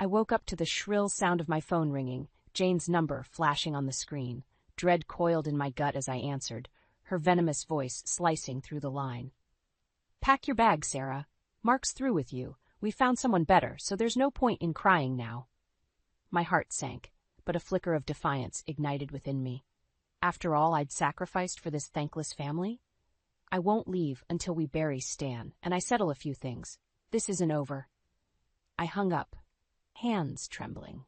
I woke up to the shrill sound of my phone ringing, Jane's number flashing on the screen. Dread coiled in my gut as I answered, her venomous voice slicing through the line. "Pack your bag, Sarah. Mark's through with you. We found someone better, so there's no point in crying now." My heart sank, but a flicker of defiance ignited within me. After all I'd sacrificed for this thankless family? "I won't leave until we bury Stan, and I settle a few things. This isn't over." I hung up, hands trembling.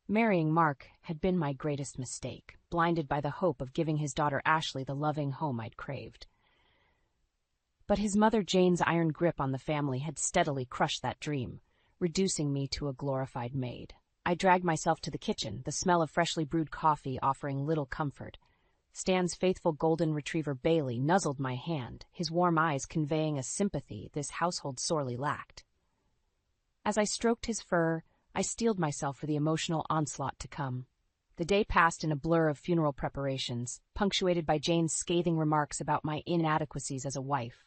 Marrying Mark had been my greatest mistake, blinded by the hope of giving his daughter Ashley the loving home I'd craved. But his mother Jane's iron grip on the family had steadily crushed that dream, reducing me to a glorified maid. I dragged myself to the kitchen, the smell of freshly brewed coffee offering little comfort. Stan's faithful golden retriever Bailey nuzzled my hand, his warm eyes conveying a sympathy this household sorely lacked. As I stroked his fur, I steeled myself for the emotional onslaught to come. The day passed in a blur of funeral preparations, punctuated by Jane's scathing remarks about my inadequacies as a wife.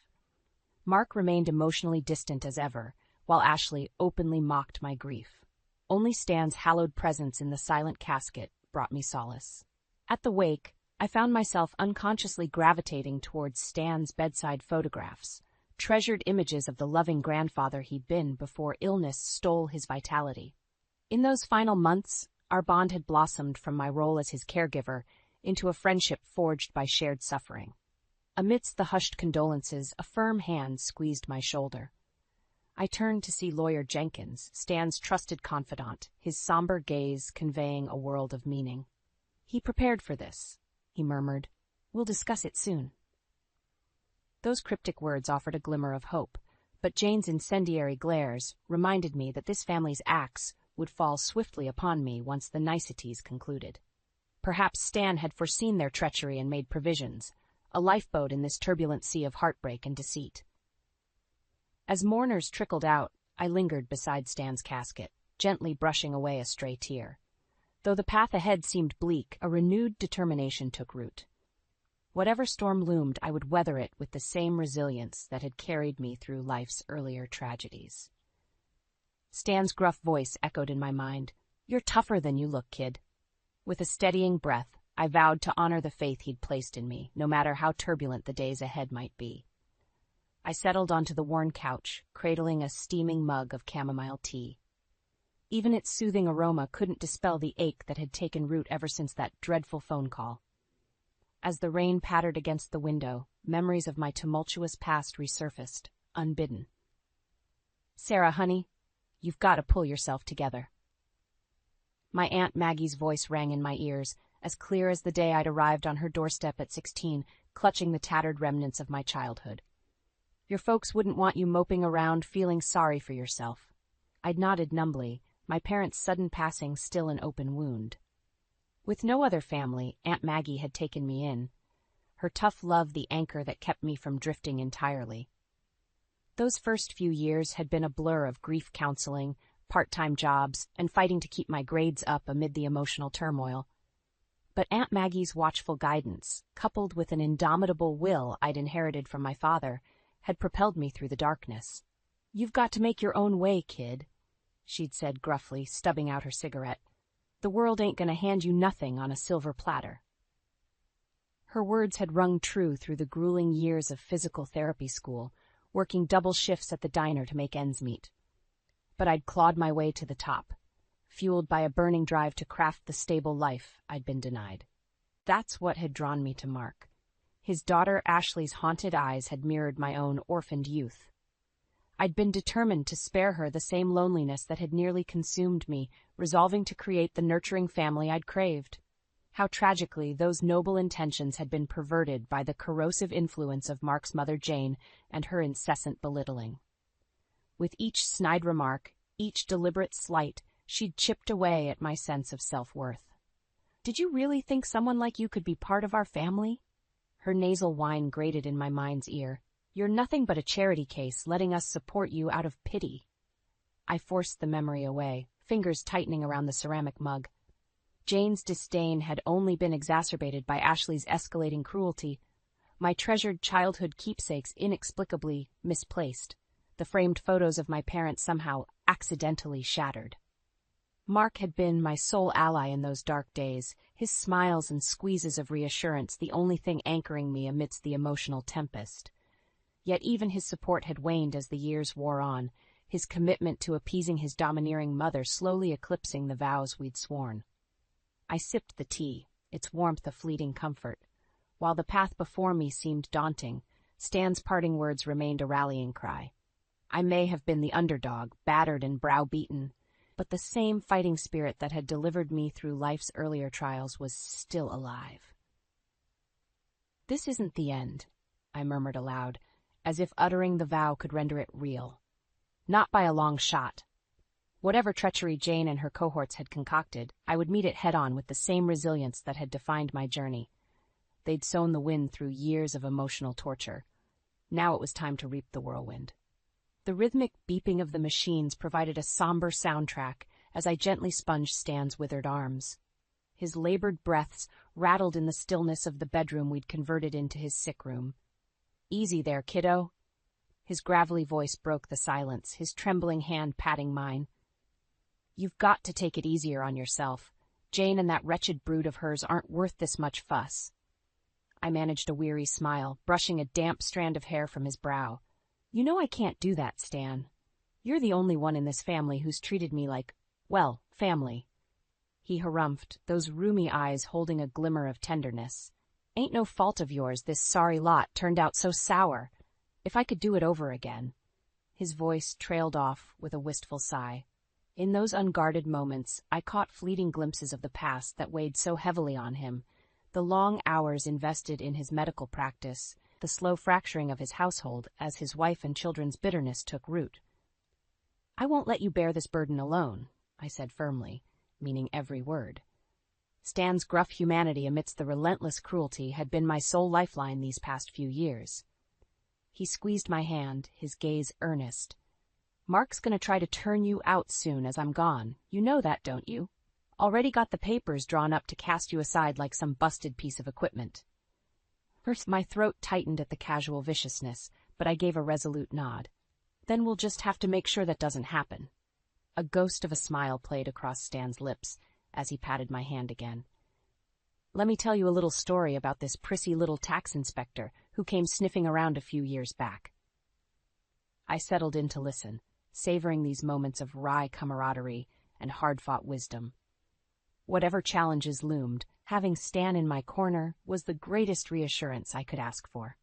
Mark remained emotionally distant as ever, while Ashley openly mocked my grief. Only Stan's hallowed presence in the silent casket brought me solace. At the wake, I found myself unconsciously gravitating towards Stan's bedside photographs, treasured images of the loving grandfather he'd been before illness stole his vitality. In those final months, our bond had blossomed from my role as his caregiver into a friendship forged by shared suffering. Amidst the hushed condolences, a firm hand squeezed my shoulder. I turned to see Lawyer Jenkins, Stan's trusted confidant, his somber gaze conveying a world of meaning. "He prepared for this," he murmured. "We'll discuss it soon." Those cryptic words offered a glimmer of hope, but Jane's incendiary glares reminded me that this family's axe would fall swiftly upon me once the niceties concluded. Perhaps Stan had foreseen their treachery and made provisions, a lifeboat in this turbulent sea of heartbreak and deceit. As mourners trickled out, I lingered beside Stan's casket, gently brushing away a stray tear. Though the path ahead seemed bleak, a renewed determination took root. Whatever storm loomed, I would weather it with the same resilience that had carried me through life's earlier tragedies. Stan's gruff voice echoed in my mind. "You're tougher than you look, kid." With a steadying breath, I vowed to honor the faith he'd placed in me, no matter how turbulent the days ahead might be. I settled onto the worn couch, cradling a steaming mug of chamomile tea. Even its soothing aroma couldn't dispel the ache that had taken root ever since that dreadful phone call. As the rain pattered against the window, memories of my tumultuous past resurfaced, unbidden. "Sarah, honey, you've got to pull yourself together." My Aunt Maggie's voice rang in my ears, as clear as the day I'd arrived on her doorstep at 16, clutching the tattered remnants of my childhood. "Your folks wouldn't want you moping around feeling sorry for yourself." I'd nodded numbly, my parents' sudden passing still an open wound. With no other family, Aunt Maggie had taken me in, her tough love the anchor that kept me from drifting entirely. Those first few years had been a blur of grief counseling, part-time jobs, and fighting to keep my grades up amid the emotional turmoil. But Aunt Maggie's watchful guidance, coupled with an indomitable will I'd inherited from my father, had propelled me through the darkness. "You've got to make your own way, kid," she'd said gruffly, stubbing out her cigarette. "The world ain't gonna hand you nothing on a silver platter." Her words had rung true through the grueling years of physical therapy school, working double shifts at the diner to make ends meet. But I'd clawed my way to the top, fueled by a burning drive to craft the stable life I'd been denied. That's what had drawn me to Mark. His daughter Ashley's haunted eyes had mirrored my own orphaned youth. I'd been determined to spare her the same loneliness that had nearly consumed me, resolving to create the nurturing family I'd craved. How tragically those noble intentions had been perverted by the corrosive influence of Mark's mother Jane and her incessant belittling. With each snide remark, each deliberate slight, she'd chipped away at my sense of self-worth. "Did you really think someone like you could be part of our family?" Her nasal whine grated in my mind's ear. "You're nothing but a charity case, letting us support you out of pity." I forced the memory away, fingers tightening around the ceramic mug. Jane's disdain had only been exacerbated by Ashley's escalating cruelty, my treasured childhood keepsakes inexplicably misplaced, the framed photos of my parents somehow accidentally shattered. Mark had been my sole ally in those dark days, his smiles and squeezes of reassurance the only thing anchoring me amidst the emotional tempest. Yet even his support had waned as the years wore on, his commitment to appeasing his domineering mother slowly eclipsing the vows we'd sworn. I sipped the tea, its warmth a fleeting comfort. While the path before me seemed daunting, Stan's parting words remained a rallying cry. I may have been the underdog, battered and browbeaten, but the same fighting spirit that had delivered me through life's earlier trials was still alive. "This isn't the end," I murmured aloud, as if uttering the vow could render it real. Not by a long shot. Whatever treachery Jane and her cohorts had concocted, I would meet it head-on with the same resilience that had defined my journey. They'd sown the wind through years of emotional torture. Now it was time to reap the whirlwind. The rhythmic beeping of the machines provided a somber soundtrack as I gently sponged Stan's withered arms. His labored breaths rattled in the stillness of the bedroom we'd converted into his sick room. "Easy there, kiddo." His gravelly voice broke the silence, his trembling hand patting mine. "You've got to take it easier on yourself. Jane and that wretched brood of hers aren't worth this much fuss." I managed a weary smile, brushing a damp strand of hair from his brow. "You know I can't do that, Stan. You're the only one in this family who's treated me like, well, family." He harumphed, those rheumy eyes holding a glimmer of tenderness. "Ain't no fault of yours this sorry lot turned out so sour. If I could do it over again." His voice trailed off with a wistful sigh. In those unguarded moments, I caught fleeting glimpses of the past that weighed so heavily on him, the long hours invested in his medical practice, the slow fracturing of his household as his wife and children's bitterness took root. "I won't let you bear this burden alone," I said firmly, meaning every word. Stan's gruff humanity amidst the relentless cruelty had been my sole lifeline these past few years. He squeezed my hand, his gaze earnest. "Mark's gonna try to turn you out soon as I'm gone. You know that, don't you? Already got the papers drawn up to cast you aside like some busted piece of equipment." First, my throat tightened at the casual viciousness, but I gave a resolute nod. "Then we'll just have to make sure that doesn't happen." A ghost of a smile played across Stan's lips as he patted my hand again. "Let me tell you a little story about this prissy little tax inspector who came sniffing around a few years back." I settled in to listen, savoring these moments of wry camaraderie and hard-fought wisdom. Whatever challenges loomed, having Stan in my corner was the greatest reassurance I could ask for.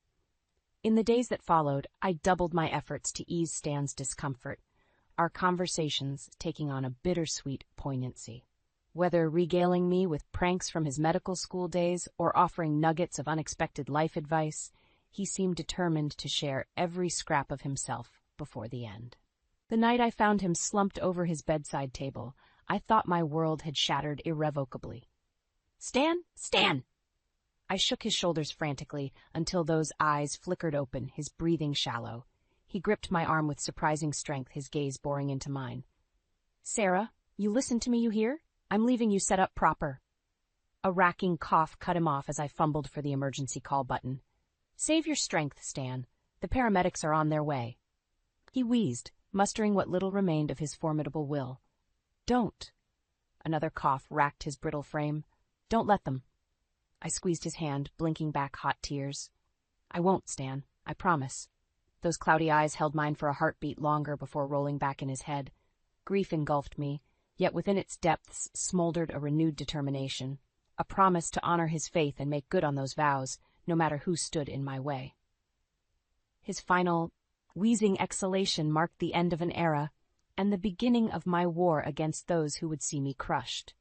In the days that followed, I doubled my efforts to ease Stan's discomfort, our conversations taking on a bittersweet poignancy. Whether regaling me with pranks from his medical school days or offering nuggets of unexpected life advice, he seemed determined to share every scrap of himself before the end. The night I found him slumped over his bedside table, I thought my world had shattered irrevocably. "Stan! Stan!" I shook his shoulders frantically until those eyes flickered open, his breathing shallow. He gripped my arm with surprising strength, his gaze boring into mine. "Sarah, you listen to me, you hear? I'm leaving you set up proper." A racking cough cut him off as I fumbled for the emergency call button. "Save your strength, Stan. The paramedics are on their way." He wheezed, mustering what little remained of his formidable will. "Don't." Another cough racked his brittle frame. "Don't let them." I squeezed his hand, blinking back hot tears. "I won't, Stan. I promise." Those cloudy eyes held mine for a heartbeat longer before rolling back in his head. Grief engulfed me, yet within its depths smoldered a renewed determination, a promise to honor his faith and make good on those vows, no matter who stood in my way. His final, wheezing exhalation marked the end of an era and the beginning of my war against those who would see me crushed.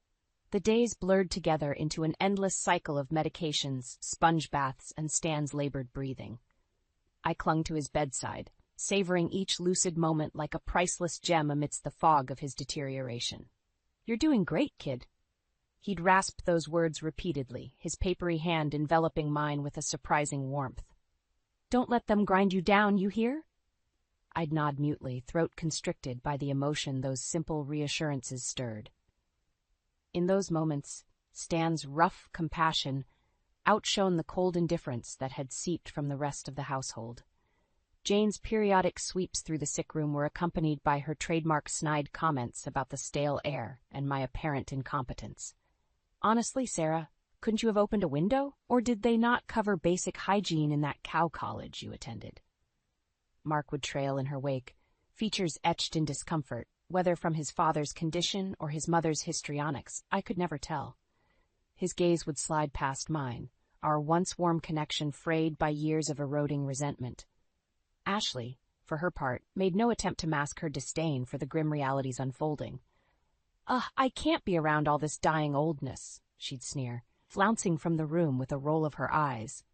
The days blurred together into an endless cycle of medications, sponge baths, and Stan's labored breathing. I clung to his bedside, savoring each lucid moment like a priceless gem amidst the fog of his deterioration. "You're doing great, kid." He'd rasped those words repeatedly, his papery hand enveloping mine with a surprising warmth. "Don't let them grind you down, you hear?" I'd nod mutely, throat constricted by the emotion those simple reassurances stirred. In those moments, Stan's rough compassion outshone the cold indifference that had seeped from the rest of the household. Jane's periodic sweeps through the sick room were accompanied by her trademark snide comments about the stale air and my apparent incompetence. Honestly, Sarah, couldn't you have opened a window? Or did they not cover basic hygiene in that cow college you attended? Mark would trail in her wake, features etched in discomfort, whether from his father's condition or his mother's histrionics, I could never tell. His gaze would slide past mine, our once warm connection frayed by years of eroding resentment. Ashley, for her part, made no attempt to mask her disdain for the grim realities unfolding. I can't be around all this dying oldness, she'd sneer, flouncing from the room with a roll of her eyes.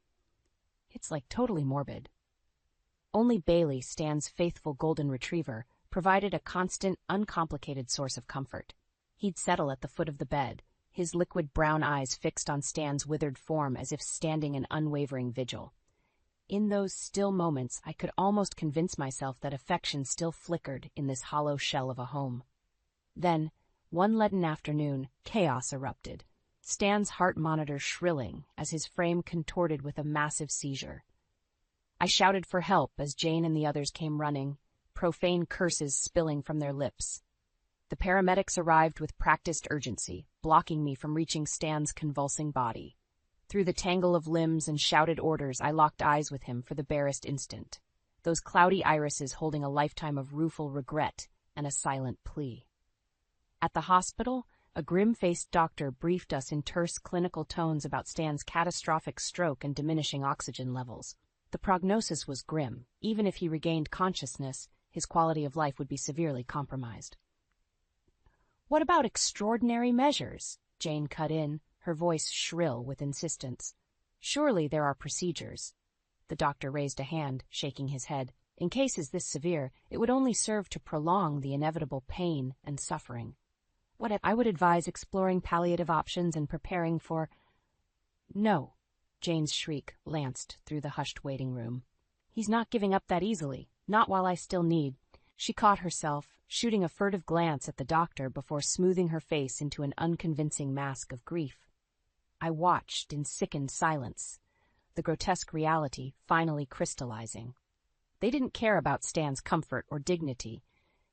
It's like totally morbid. Only Bailey, Stan's faithful golden retriever, provided a constant, uncomplicated source of comfort. He'd settle at the foot of the bed, his liquid brown eyes fixed on Stan's withered form as if standing in unwavering vigil. In those still moments, I could almost convince myself that affection still flickered in this hollow shell of a home. Then, one leaden afternoon, chaos erupted, Stan's heart monitor shrilling as his frame contorted with a massive seizure. I shouted for help as Jane and the others came running, profane curses spilling from their lips. The paramedics arrived with practiced urgency, blocking me from reaching Stan's convulsing body. Through the tangle of limbs and shouted orders, I locked eyes with him for the barest instant, those cloudy irises holding a lifetime of rueful regret and a silent plea. At the hospital, a grim-faced doctor briefed us in terse clinical tones about Stan's catastrophic stroke and diminishing oxygen levels. The prognosis was grim. Even if he regained consciousness, his quality of life would be severely compromised. "What about extraordinary measures?" Jane cut in, her voice shrill with insistence. "Surely there are procedures." The doctor raised a hand, shaking his head. "In cases this severe, it would only serve to prolong the inevitable pain and suffering. I would advise exploring palliative options and preparing for—" "No," Jane's shriek lanced through the hushed waiting room. "He's not giving up that easily, not while I still need—" She caught herself, shooting a furtive glance at the doctor before smoothing her face into an unconvincing mask of grief. I watched in sickened silence, the grotesque reality finally crystallizing. They didn't care about Stan's comfort or dignity.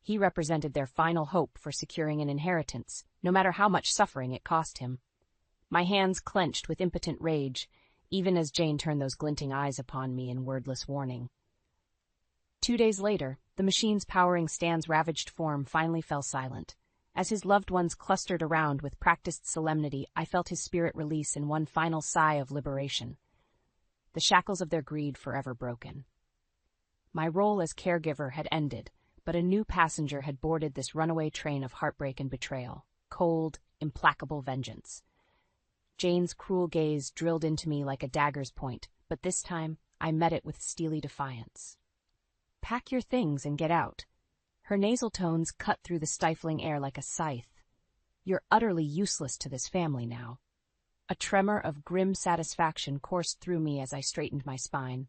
He represented their final hope for securing an inheritance, no matter how much suffering it cost him. My hands clenched with impotent rage, even as Jane turned those glinting eyes upon me in wordless warning. 2 days later, the machines powering Stan's ravaged form finally fell silent. As his loved ones clustered around with practiced solemnity, I felt his spirit release in one final sigh of liberation. The shackles of their greed forever broken. My role as caregiver had ended, but a new passenger had boarded this runaway train of heartbreak and betrayal, cold, implacable vengeance. Jane's cruel gaze drilled into me like a dagger's point, but this time I met it with steely defiance. "Pack your things and get out." Her nasal tones cut through the stifling air like a scythe. "You're utterly useless to this family now." A tremor of grim satisfaction coursed through me as I straightened my spine.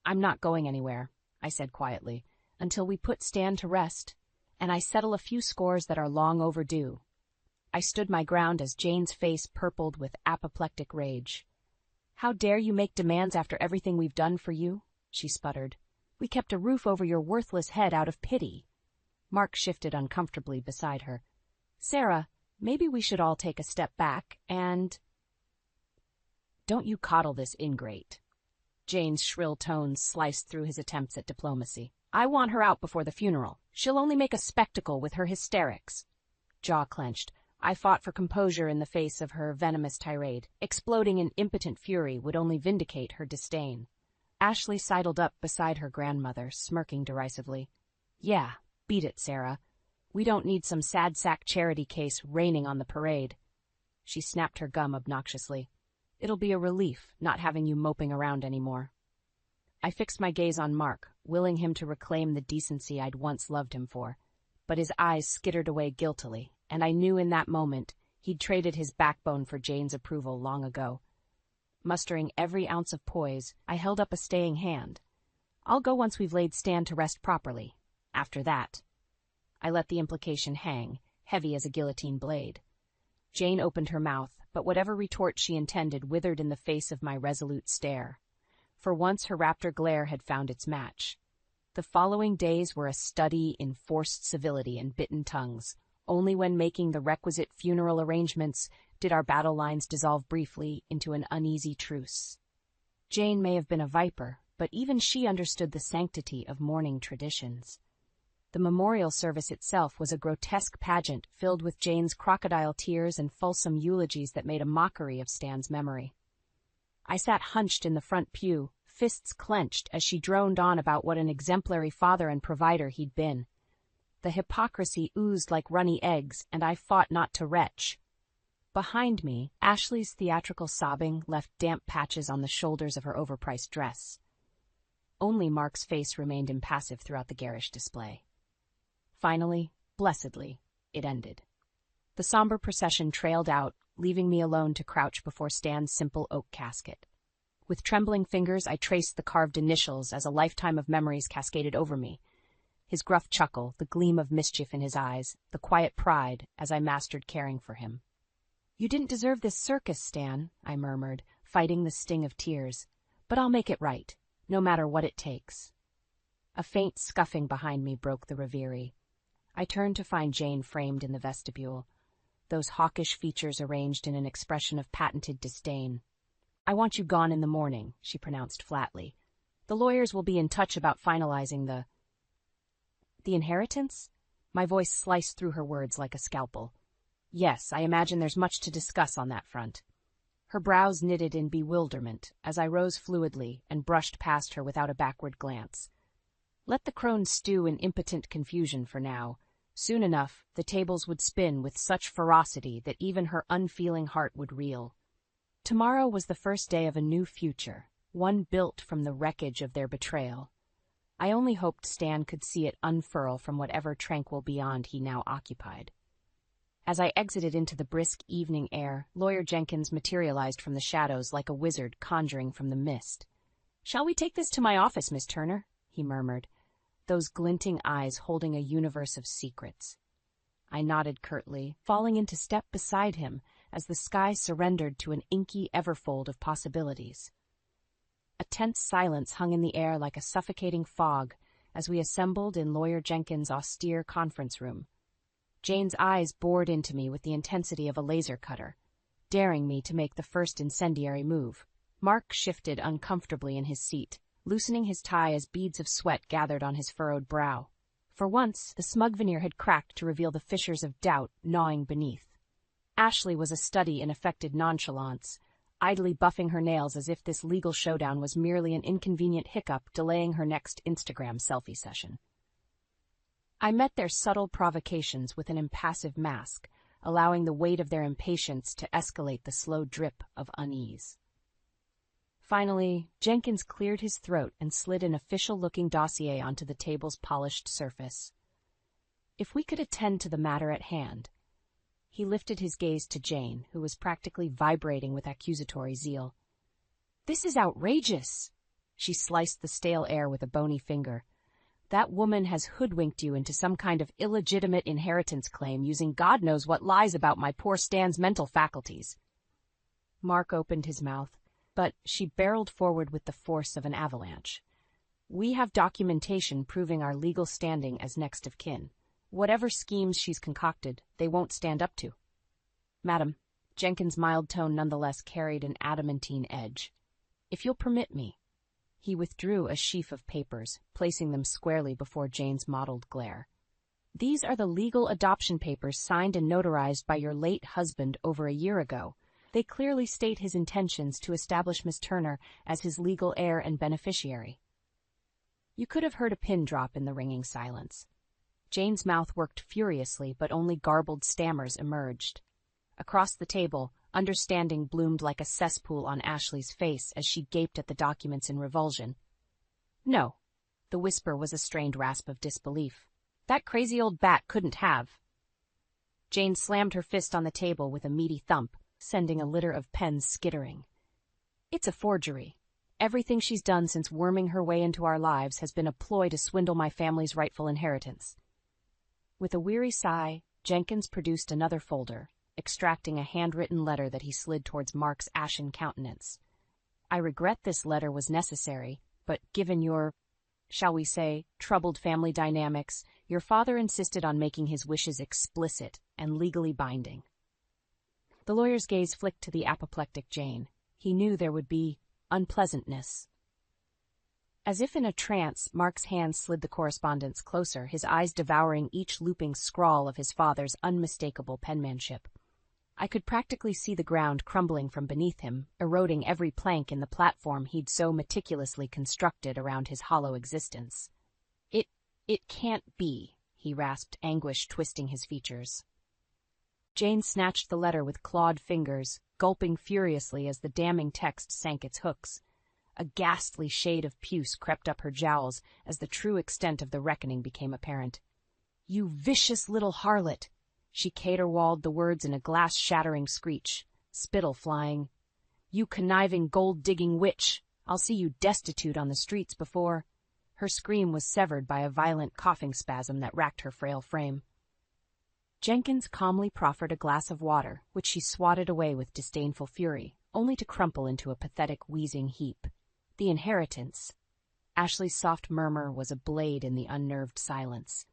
"I'm not going anywhere," I said quietly, "until we put Stan to rest, and I settle a few scores that are long overdue." I stood my ground as Jane's face purpled with apoplectic rage. "How dare you make demands after everything we've done for you?" she sputtered. "We kept a roof over your worthless head out of pity." Mark shifted uncomfortably beside her. "Sarah, maybe we should all take a step back and—" "Don't you coddle this ingrate." Jane's shrill tones sliced through his attempts at diplomacy. "I want her out before the funeral. She'll only make a spectacle with her hysterics." Jaw clenched, I fought for composure in the face of her venomous tirade. Exploding in impotent fury would only vindicate her disdain. Ashley sidled up beside her grandmother, smirking derisively. "Yeah, beat it, Sarah. We don't need some sad sack charity case raining on the parade." She snapped her gum obnoxiously. "It'll be a relief not having you moping around anymore." I fixed my gaze on Mark, willing him to reclaim the decency I'd once loved him for, but his eyes skittered away guiltily, and I knew in that moment he'd traded his backbone for Jane's approval long ago. Mustering every ounce of poise, I held up a staying hand. "I'll go once we've laid Stan to rest properly. After that." I let the implication hang, heavy as a guillotine blade. Jane opened her mouth, but whatever retort she intended withered in the face of my resolute stare. For once her raptor glare had found its match. The following days were a study in forced civility and bitten tongues. Only when making the requisite funeral arrangements did our battle lines dissolve briefly into an uneasy truce. Jane may have been a viper, but even she understood the sanctity of mourning traditions. The memorial service itself was a grotesque pageant filled with Jane's crocodile tears and fulsome eulogies that made a mockery of Stan's memory. I sat hunched in the front pew, fists clenched as she droned on about what an exemplary father and provider he'd been. The hypocrisy oozed like runny eggs, and I fought not to retch. Behind me, Ashley's theatrical sobbing left damp patches on the shoulders of her overpriced dress. Only Mark's face remained impassive throughout the garish display. Finally, blessedly, it ended. The somber procession trailed out, leaving me alone to crouch before Stan's simple oak casket. With trembling fingers, I traced the carved initials as a lifetime of memories cascaded over me. His gruff chuckle, the gleam of mischief in his eyes, the quiet pride as I mastered caring for him. "You didn't deserve this circus, Stan," I murmured, fighting the sting of tears. "But I'll make it right, no matter what it takes." A faint scuffing behind me broke the reverie. I turned to find Jane framed in the vestibule, those hawkish features arranged in an expression of patented disdain. "I want you gone in the morning," she pronounced flatly. "The lawyers will be in touch about finalizing the inheritance?" My voice sliced through her words like a scalpel. "Yes, I imagine there's much to discuss on that front." Her brows knitted in bewilderment as I rose fluidly and brushed past her without a backward glance. Let the crones stew in impotent confusion for now. Soon enough, the tables would spin with such ferocity that even her unfeeling heart would reel. Tomorrow was the first day of a new future, one built from the wreckage of their betrayal. I only hoped Stan could see it unfurl from whatever tranquil beyond he now occupied. As I exited into the brisk evening air, Lawyer Jenkins materialized from the shadows like a wizard conjuring from the mist. "Shall we take this to my office, Miss Turner?" he murmured, those glinting eyes holding a universe of secrets. I nodded curtly, falling into step beside him as the sky surrendered to an inky everfold of possibilities. A tense silence hung in the air like a suffocating fog as we assembled in Lawyer Jenkins' austere conference room. Jane's eyes bored into me with the intensity of a laser cutter, daring me to make the first incendiary move. Mark shifted uncomfortably in his seat, loosening his tie as beads of sweat gathered on his furrowed brow. For once, the smug veneer had cracked to reveal the fissures of doubt gnawing beneath. Ashley was a study in affected nonchalance, idly buffing her nails as if this legal showdown was merely an inconvenient hiccup delaying her next Instagram selfie session. I met their subtle provocations with an impassive mask, allowing the weight of their impatience to escalate the slow drip of unease. Finally, Jenkins cleared his throat and slid an official-looking dossier onto the table's polished surface. "If we could attend to the matter at hand." He lifted his gaze to Jane, who was practically vibrating with accusatory zeal. "This is outrageous!" She sliced the stale air with a bony finger. "That woman has hoodwinked you into some kind of illegitimate inheritance claim using God knows what lies about my poor Stan's mental faculties." Mark opened his mouth, but she barreled forward with the force of an avalanche. "We have documentation proving our legal standing as next of kin. Whatever schemes she's concocted, they won't stand up to." "Madam," Jenkins' mild tone nonetheless carried an adamantine edge, "if you'll permit me." He withdrew a sheaf of papers, placing them squarely before Jane's mottled glare. "These are the legal adoption papers signed and notarized by your late husband over a year ago. They clearly state his intentions to establish Miss Turner as his legal heir and beneficiary." You could have heard a pin drop in the ringing silence. Jane's mouth worked furiously, but only garbled stammers emerged. Across the table, understanding bloomed like a cesspool on Ashley's face as she gaped at the documents in revulsion. "No." The whisper was a strained rasp of disbelief. "That crazy old bat couldn't have." Jane slammed her fist on the table with a meaty thump, sending a litter of pens skittering. "It's a forgery. Everything she's done since worming her way into our lives has been a ploy to swindle my family's rightful inheritance." With a weary sigh, Jenkins produced another folder, extracting a handwritten letter that he slid towards Mark's ashen countenance. I regret this letter was necessary, but given your, shall we say, troubled family dynamics, your father insisted on making his wishes explicit and legally binding. The lawyer's gaze flicked to the apoplectic Jane. He knew there would be unpleasantness. As if in a trance, Mark's hand slid the correspondence closer, his eyes devouring each looping scrawl of his father's unmistakable penmanship. I could practically see the ground crumbling from beneath him, eroding every plank in the platform he'd so meticulously constructed around his hollow existence. It can't be, he rasped, anguish twisting his features. Jane snatched the letter with clawed fingers, gulping furiously as the damning text sank its hooks. A ghastly shade of puce crept up her jowls as the true extent of the reckoning became apparent. "You vicious little harlot!" She caterwauled the words in a glass-shattering screech, spittle flying. "You conniving gold-digging witch! I'll see you destitute on the streets before—" Her scream was severed by a violent coughing spasm that racked her frail frame. Jenkins calmly proffered a glass of water, which she swatted away with disdainful fury, only to crumple into a pathetic wheezing heap. The inheritance. Ashley's soft murmur was a blade in the unnerved silence.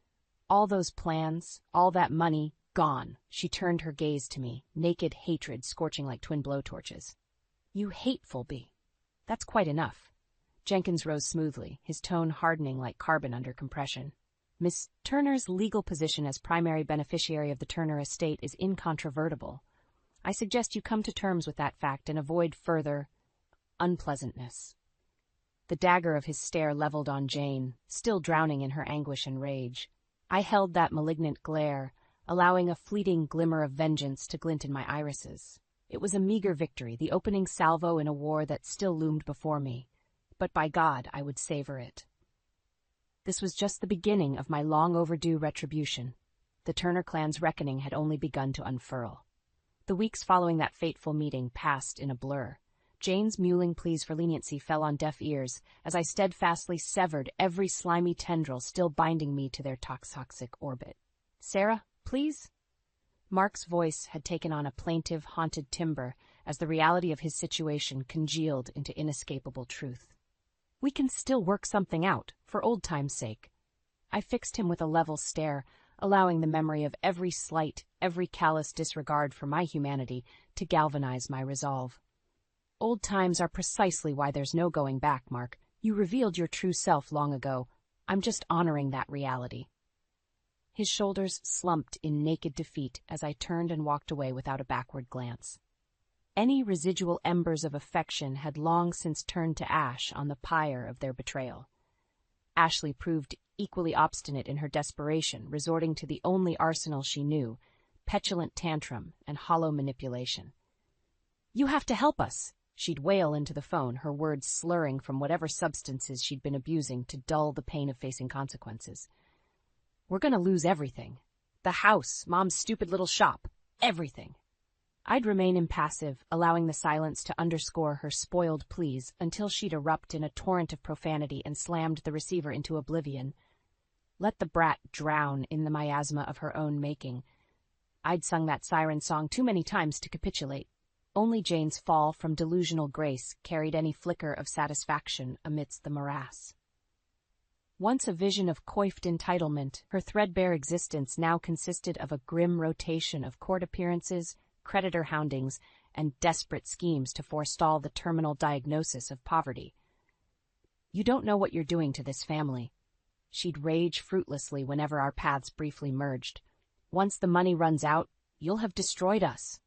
All those plans, all that money, gone. She turned her gaze to me, naked hatred scorching like twin blowtorches. "You hateful bee. That's quite enough." Jenkins rose smoothly, his tone hardening like carbon under compression. "Miss Turner's legal position as primary beneficiary of the Turner estate is incontrovertible. I suggest you come to terms with that fact and avoid further unpleasantness." The dagger of his stare leveled on Jane, still drowning in her anguish and rage. I held that malignant glare, allowing a fleeting glimmer of vengeance to glint in my irises. It was a meager victory, the opening salvo in a war that still loomed before me. But by God, I would savor it. This was just the beginning of my long-overdue retribution. The Turner clan's reckoning had only begun to unfurl. The weeks following that fateful meeting passed in a blur. Jane's mewling pleas for leniency fell on deaf ears as I steadfastly severed every slimy tendril still binding me to their toxic orbit. "Sarah, please?" Mark's voice had taken on a plaintive, haunted timbre as the reality of his situation congealed into inescapable truth. "We can still work something out, for old time's sake." I fixed him with a level stare, allowing the memory of every slight, every callous disregard for my humanity to galvanize my resolve. "Old times are precisely why there's no going back, Mark. You revealed your true self long ago. I'm just honoring that reality." His shoulders slumped in naked defeat as I turned and walked away without a backward glance. Any residual embers of affection had long since turned to ash on the pyre of their betrayal. Ashley proved equally obstinate in her desperation, resorting to the only arsenal she knew, petulant tantrum and hollow manipulation. "You have to help us," she'd wail into the phone, her words slurring from whatever substances she'd been abusing to dull the pain of facing consequences. "We're going to lose everything. The house, Mom's stupid little shop, everything." I'd remain impassive, allowing the silence to underscore her spoiled pleas until she'd erupt in a torrent of profanity and slammed the receiver into oblivion. Let the brat drown in the miasma of her own making. I'd sung that siren song too many times to capitulate. Only Jane's fall from delusional grace carried any flicker of satisfaction amidst the morass. Once a vision of coiffed entitlement, her threadbare existence now consisted of a grim rotation of court appearances, creditor houndings, and desperate schemes to forestall the terminal diagnosis of poverty. "You don't know what you're doing to this family." She'd rage fruitlessly whenever our paths briefly merged. "Once the money runs out, you'll have destroyed us.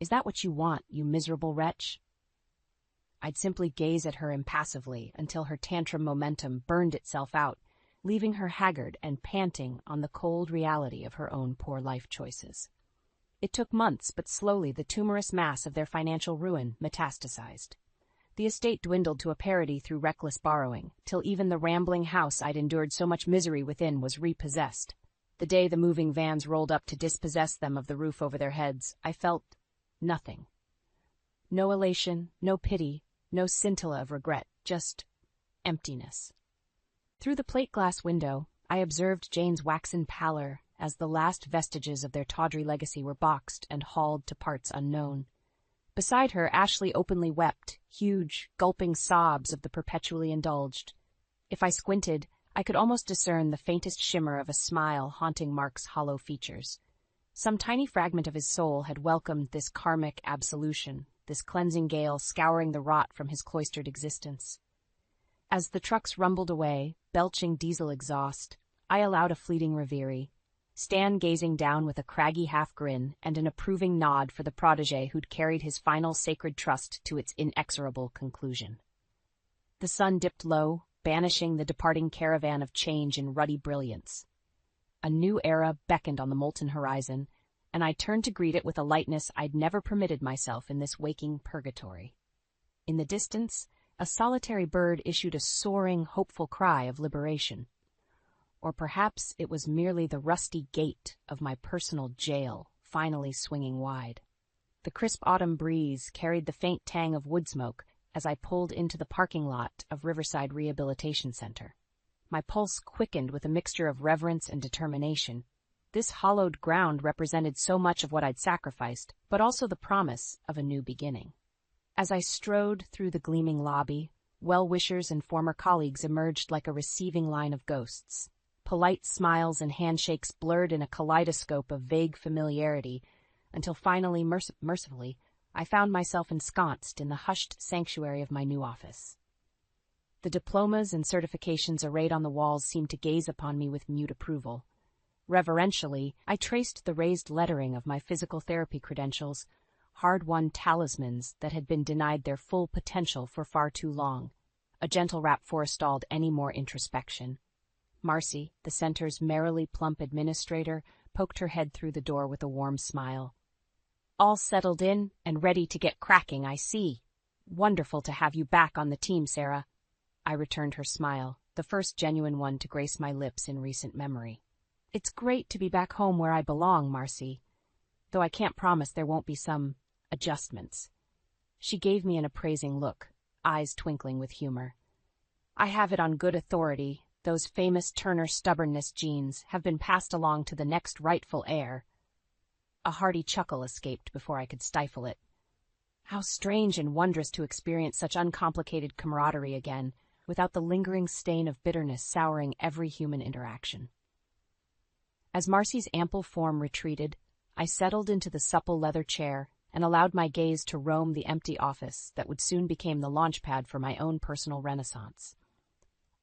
Is that what you want, you miserable wretch?" I'd simply gaze at her impassively until her tantrum momentum burned itself out, leaving her haggard and panting on the cold reality of her own poor life choices. It took months, but slowly the tumorous mass of their financial ruin metastasized. The estate dwindled to a parody through reckless borrowing, till even the rambling house I'd endured so much misery within was repossessed. The day the moving vans rolled up to dispossess them of the roof over their heads, I felt nothing. No elation, no pity, no scintilla of regret, just emptiness. Through the plate-glass window, I observed Jane's waxen pallor as the last vestiges of their tawdry legacy were boxed and hauled to parts unknown. Beside her, Ashley openly wept, huge, gulping sobs of the perpetually indulged. If I squinted, I could almost discern the faintest shimmer of a smile haunting Mark's hollow features. Some tiny fragment of his soul had welcomed this karmic absolution, this cleansing gale scouring the rot from his cloistered existence. As the trucks rumbled away, belching diesel exhaust, I allowed a fleeting reverie, Stan gazing down with a craggy half-grin and an approving nod for the protégé who'd carried his final sacred trust to its inexorable conclusion. The sun dipped low, banishing the departing caravan of change in ruddy brilliance. A new era beckoned on the molten horizon, and I turned to greet it with a lightness I'd never permitted myself in this waking purgatory. In the distance, a solitary bird issued a soaring, hopeful cry of liberation. Or perhaps it was merely the rusty gate of my personal jail finally swinging wide. The crisp autumn breeze carried the faint tang of wood smoke as I pulled into the parking lot of Riverside Rehabilitation Center. My pulse quickened with a mixture of reverence and determination. This hallowed ground represented so much of what I'd sacrificed, but also the promise of a new beginning. As I strode through the gleaming lobby, well-wishers and former colleagues emerged like a receiving line of ghosts. Polite smiles and handshakes blurred in a kaleidoscope of vague familiarity, until finally, mercifully, I found myself ensconced in the hushed sanctuary of my new office. The diplomas and certifications arrayed on the walls seemed to gaze upon me with mute approval. Reverentially, I traced the raised lettering of my physical therapy credentials, hard-won talismans that had been denied their full potential for far too long. A gentle rap forestalled any more introspection. Marcy, the center's merrily plump administrator, poked her head through the door with a warm smile. "All settled in and ready to get cracking, I see. Wonderful to have you back on the team, Sarah." I returned her smile, the first genuine one to grace my lips in recent memory. "It's great to be back home where I belong, Marcy, though I can't promise there won't be some adjustments." She gave me an appraising look, eyes twinkling with humor. "I have it on good authority. Those famous Turner stubbornness genes have been passed along to the next rightful heir." A hearty chuckle escaped before I could stifle it. How strange and wondrous to experience such uncomplicated camaraderie again, without the lingering stain of bitterness souring every human interaction. As Marcy's ample form retreated, I settled into the supple leather chair and allowed my gaze to roam the empty office that would soon become the launchpad for my own personal renaissance.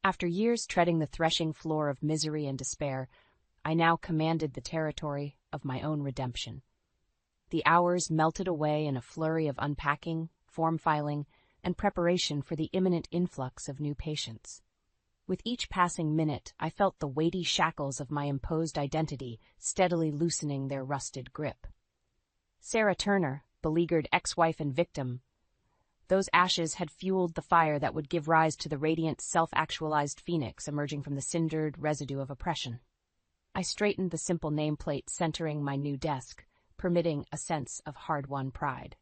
After years treading the threshing floor of misery and despair, I now commanded the territory of my own redemption. The hours melted away in a flurry of unpacking, form filing, and preparation for the imminent influx of new patients. With each passing minute, I felt the weighty shackles of my imposed identity steadily loosening their rusted grip. Sarah Turner, beleaguered ex-wife and victim. Those ashes had fueled the fire that would give rise to the radiant, self-actualized phoenix emerging from the cindered residue of oppression. I straightened the simple nameplate centering my new desk, permitting a sense of hard-won pride.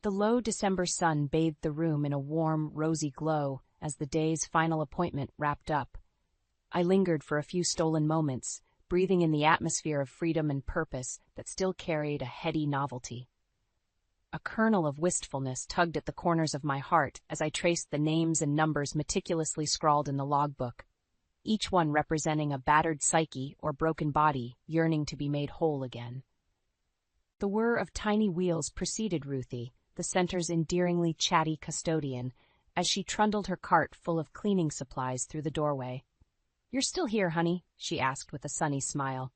The low December sun bathed the room in a warm, rosy glow as the day's final appointment wrapped up. I lingered for a few stolen moments, breathing in the atmosphere of freedom and purpose that still carried a heady novelty. A kernel of wistfulness tugged at the corners of my heart as I traced the names and numbers meticulously scrawled in the logbook, each one representing a battered psyche or broken body yearning to be made whole again. The whir of tiny wheels preceded Ruthie, the center's endearingly chatty custodian, as she trundled her cart full of cleaning supplies through the doorway. "You're still here, honey?" she asked with a sunny smile.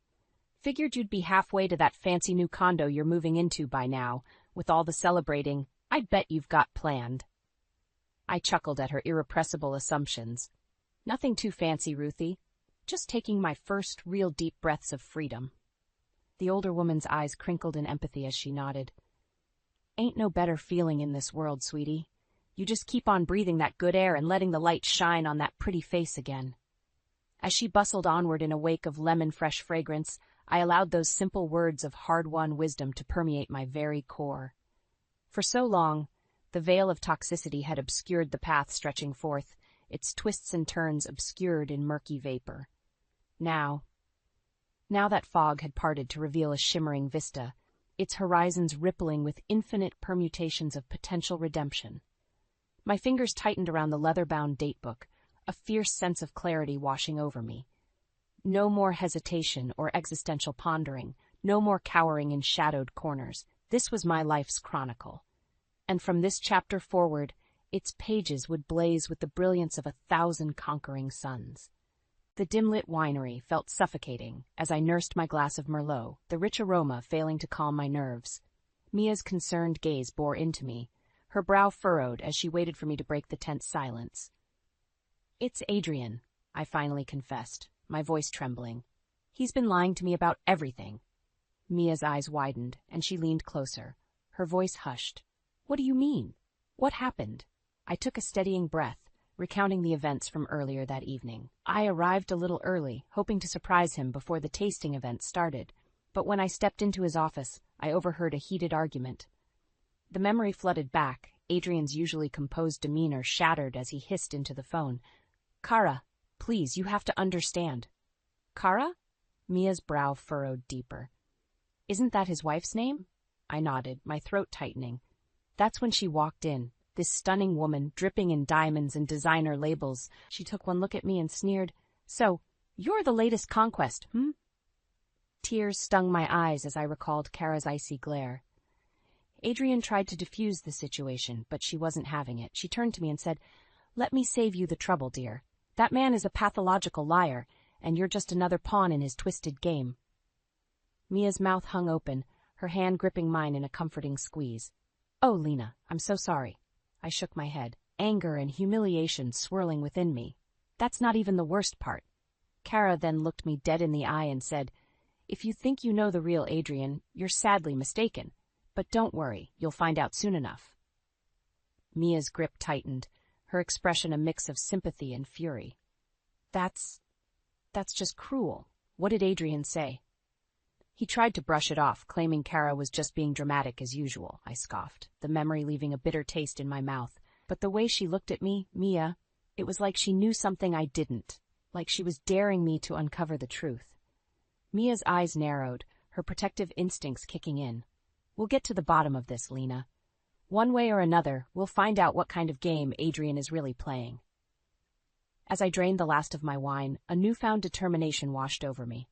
"Figured you'd be halfway to that fancy new condo you're moving into by now. With all the celebrating, I bet you've got planned." I chuckled at her irrepressible assumptions. "Nothing too fancy, Ruthie. Just taking my first real deep breaths of freedom." The older woman's eyes crinkled in empathy as she nodded. "Ain't no better feeling in this world, sweetie. You just keep on breathing that good air and letting the light shine on that pretty face again." As she bustled onward in a wake of lemon-fresh fragrance, I allowed those simple words of hard-won wisdom to permeate my very core. For so long, the veil of toxicity had obscured the path stretching forth, its twists and turns obscured in murky vapor. Now that fog had parted to reveal a shimmering vista, its horizons rippling with infinite permutations of potential redemption. My fingers tightened around the leather-bound datebook, a fierce sense of clarity washing over me. No more hesitation or existential pondering, no more cowering in shadowed corners. This was my life's chronicle. And from this chapter forward, its pages would blaze with the brilliance of 1,000 conquering suns. The dim-lit winery felt suffocating as I nursed my glass of Merlot, the rich aroma failing to calm my nerves. Mia's concerned gaze bore into me, her brow furrowed as she waited for me to break the tense silence. "It's Adrian," I finally confessed, my voice trembling. "He's been lying to me about everything." Mia's eyes widened, and she leaned closer, her voice hushed. "What do you mean? What happened?" I took a steadying breath, recounting the events from earlier that evening. I arrived a little early, hoping to surprise him before the tasting event started, but when I stepped into his office, I overheard a heated argument. The memory flooded back, Adrian's usually composed demeanor shattered as he hissed into the phone. "Kara, please, you have to understand." "Kara?" Mia's brow furrowed deeper. "Isn't that his wife's name?" I nodded, my throat tightening. That's when she walked in, this stunning woman, dripping in diamonds and designer labels. She took one look at me and sneered, "So, you're the latest conquest, hmm?" Tears stung my eyes as I recalled Kara's icy glare. Adrian tried to defuse the situation, but she wasn't having it. She turned to me and said, "Let me save you the trouble, dear. That man is a pathological liar, and you're just another pawn in his twisted game." Mia's mouth hung open, her hand gripping mine in a comforting squeeze. "Oh, Lena, I'm so sorry." I shook my head, anger and humiliation swirling within me. "That's not even the worst part." Kara then looked me dead in the eye and said, "If you think you know the real Adrian, you're sadly mistaken. But don't worry, you'll find out soon enough." Mia's grip tightened, her expression a mix of sympathy and fury. That's just cruel. What did Adrian say?" "He tried to brush it off, claiming Kara was just being dramatic as usual," I scoffed, the memory leaving a bitter taste in my mouth. But the way she looked at me, Mia, it was like she knew something I didn't, like she was daring me to uncover the truth. Mia's eyes narrowed, her protective instincts kicking in. "We'll get to the bottom of this, Lena. One way or another, we'll find out what kind of game Adrian is really playing." As I drained the last of my wine, a newfound determination washed over me.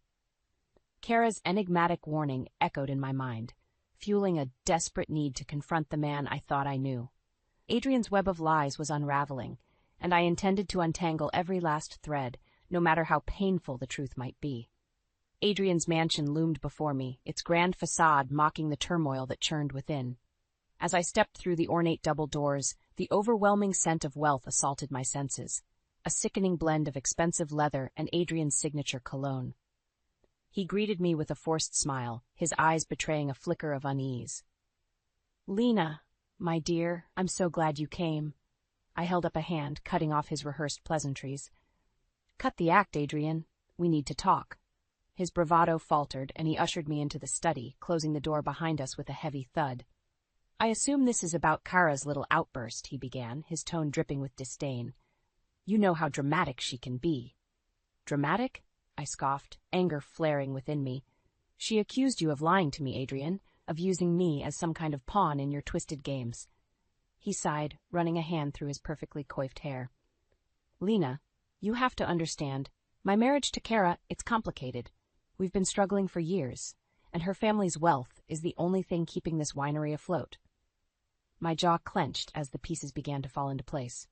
Kara's enigmatic warning echoed in my mind, fueling a desperate need to confront the man I thought I knew. Adrian's web of lies was unraveling, and I intended to untangle every last thread, no matter how painful the truth might be. Adrian's mansion loomed before me, its grand facade mocking the turmoil that churned within. As I stepped through the ornate double doors, the overwhelming scent of wealth assaulted my senses, a sickening blend of expensive leather and Adrian's signature cologne. He greeted me with a forced smile, his eyes betraying a flicker of unease. "Lena, my dear, I'm so glad you came." I held up a hand, cutting off his rehearsed pleasantries. "Cut the act, Adrian. We need to talk." His bravado faltered, and he ushered me into the study, closing the door behind us with a heavy thud. "I assume this is about Kara's little outburst," he began, his tone dripping with disdain. "You know how dramatic she can be." "Dramatic?" I scoffed, anger flaring within me. "She accused you of lying to me, Adrian, of using me as some kind of pawn in your twisted games." He sighed, running a hand through his perfectly coiffed hair. "Lena, you have to understand. My marriage to Kara, it's complicated. We've been struggling for years, and her family's wealth is the only thing keeping this winery afloat." My jaw clenched as the pieces began to fall into place.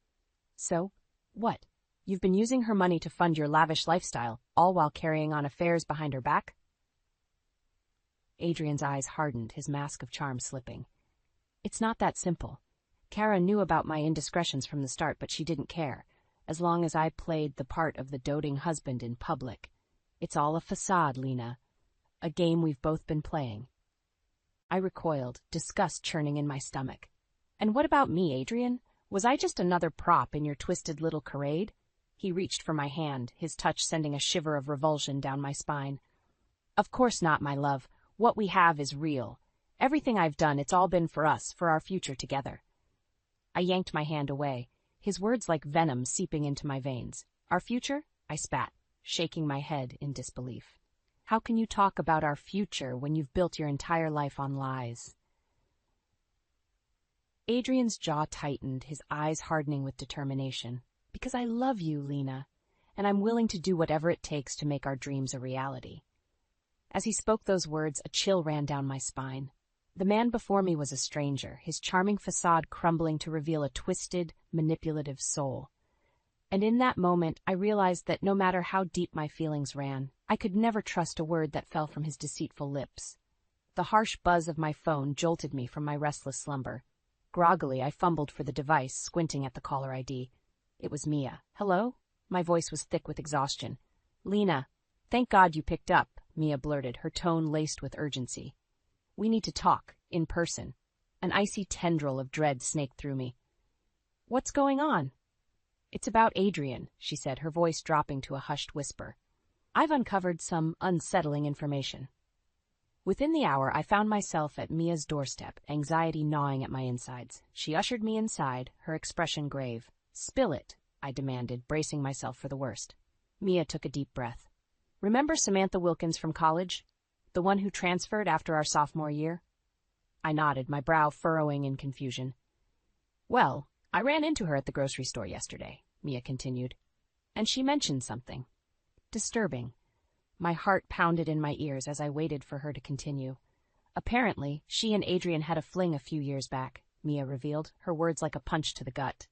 "So, what? You've been using her money to fund your lavish lifestyle, all while carrying on affairs behind her back?" Adrian's eyes hardened, his mask of charm slipping. "It's not that simple. Kara knew about my indiscretions from the start, but she didn't care, as long as I played the part of the doting husband in public. It's all a facade, Lena. A game we've both been playing." I recoiled, disgust churning in my stomach. "And what about me, Adrian? Was I just another prop in your twisted little charade?" He reached for my hand, his touch sending a shiver of revulsion down my spine. "Of course not, my love. What we have is real. Everything I've done, it's all been for us, for our future together." I yanked my hand away, his words like venom seeping into my veins. "Our future?" I spat, shaking my head in disbelief. How can you talk about our future when you've built your entire life on lies? Adrian's jaw tightened, his eyes hardening with determination. Because I love you, Lena, and I'm willing to do whatever it takes to make our dreams a reality. As he spoke those words, a chill ran down my spine. The man before me was a stranger, his charming facade crumbling to reveal a twisted, manipulative soul. And in that moment, I realized that no matter how deep my feelings ran, I could never trust a word that fell from his deceitful lips. The harsh buzz of my phone jolted me from my restless slumber. Groggily, I fumbled for the device, squinting at the caller ID. It was Mia. Hello? My voice was thick with exhaustion. Lena, thank God you picked up, Mia blurted, her tone laced with urgency. We need to talk, in person. An icy tendril of dread snaked through me. What's going on? It's about Adrian, she said, her voice dropping to a hushed whisper. I've uncovered some unsettling information. Within the hour, I found myself at Mia's doorstep, anxiety gnawing at my insides. She ushered me inside, her expression grave. Spill it, I demanded, bracing myself for the worst. Mia took a deep breath. Remember Samantha Wilkins from college? The one who transferred after our sophomore year? I nodded, my brow furrowing in confusion. Well, I ran into her at the grocery store yesterday, Mia continued, and she mentioned something. Disturbing. My heart pounded in my ears as I waited for her to continue. Apparently, she and Adrian had a fling a few years back, Mia revealed, her words like a punch to the gut.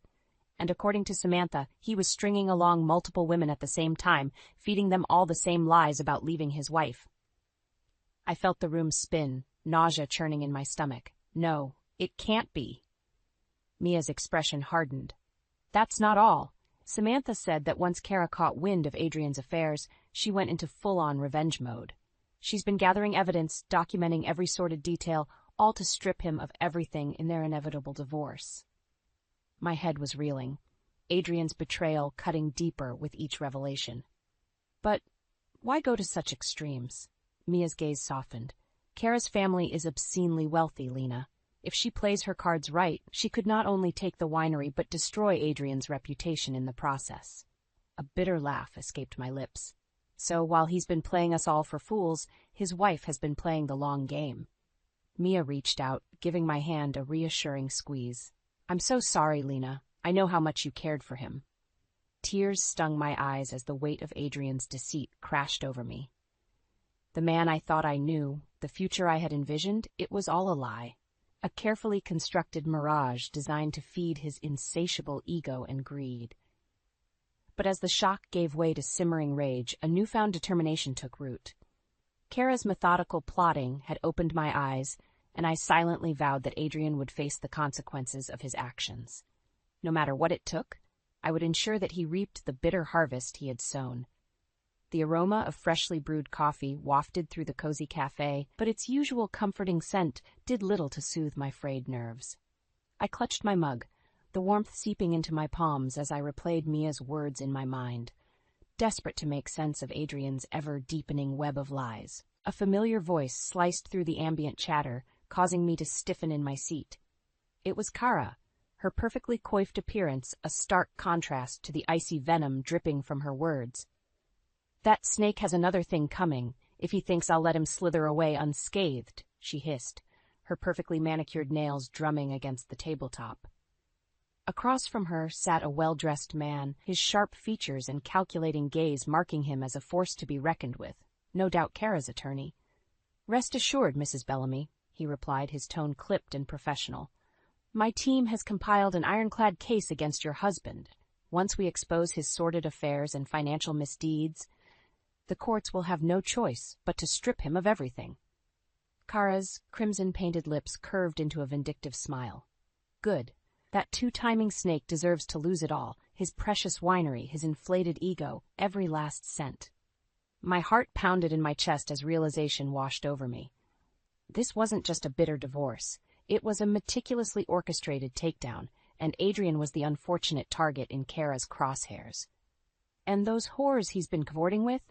And according to Samantha, he was stringing along multiple women at the same time, feeding them all the same lies about leaving his wife. I felt the room spin, nausea churning in my stomach. No, it can't be. Mia's expression hardened. That's not all. Samantha said that once Kara caught wind of Adrian's affairs, she went into full-on revenge mode. She's been gathering evidence, documenting every sordid detail, all to strip him of everything in their inevitable divorce. My head was reeling, Adrian's betrayal cutting deeper with each revelation. But why go to such extremes? Mia's gaze softened. Kara's family is obscenely wealthy, Lena. If she plays her cards right, she could not only take the winery but destroy Adrian's reputation in the process. A bitter laugh escaped my lips. So while he's been playing us all for fools, his wife has been playing the long game. Mia reached out, giving my hand a reassuring squeeze. I'm so sorry, Lena. I know how much you cared for him. Tears stung my eyes as the weight of Adrian's deceit crashed over me. The man I thought I knew, the future I had envisioned, it was all a lie. A carefully constructed mirage designed to feed his insatiable ego and greed. But as the shock gave way to simmering rage, a newfound determination took root. Kara's methodical plotting had opened my eyes, and I silently vowed that Adrian would face the consequences of his actions. No matter what it took, I would ensure that he reaped the bitter harvest he had sown. The aroma of freshly brewed coffee wafted through the cozy cafe, but its usual comforting scent did little to soothe my frayed nerves. I clutched my mug, the warmth seeping into my palms as I replayed Mia's words in my mind, desperate to make sense of Adrian's ever-deepening web of lies. A familiar voice sliced through the ambient chatter, causing me to stiffen in my seat. It was Kara, her perfectly coiffed appearance a stark contrast to the icy venom dripping from her words. That snake has another thing coming, if he thinks I'll let him slither away unscathed, she hissed, her perfectly manicured nails drumming against the tabletop. Across from her sat a well-dressed man, his sharp features and calculating gaze marking him as a force to be reckoned with, no doubt Kara's attorney. Rest assured, Mrs. Bellamy, he replied, his tone clipped and professional. My team has compiled an ironclad case against your husband. Once we expose his sordid affairs and financial misdeeds, the courts will have no choice but to strip him of everything. Kara's crimson-painted lips curved into a vindictive smile. Good. That two-timing snake deserves to lose it all, his precious winery, his inflated ego, every last cent. My heart pounded in my chest as realization washed over me. This wasn't just a bitter divorce. It was a meticulously orchestrated takedown, and Adrian was the unfortunate target in Kara's crosshairs. And those whores he's been cavorting with?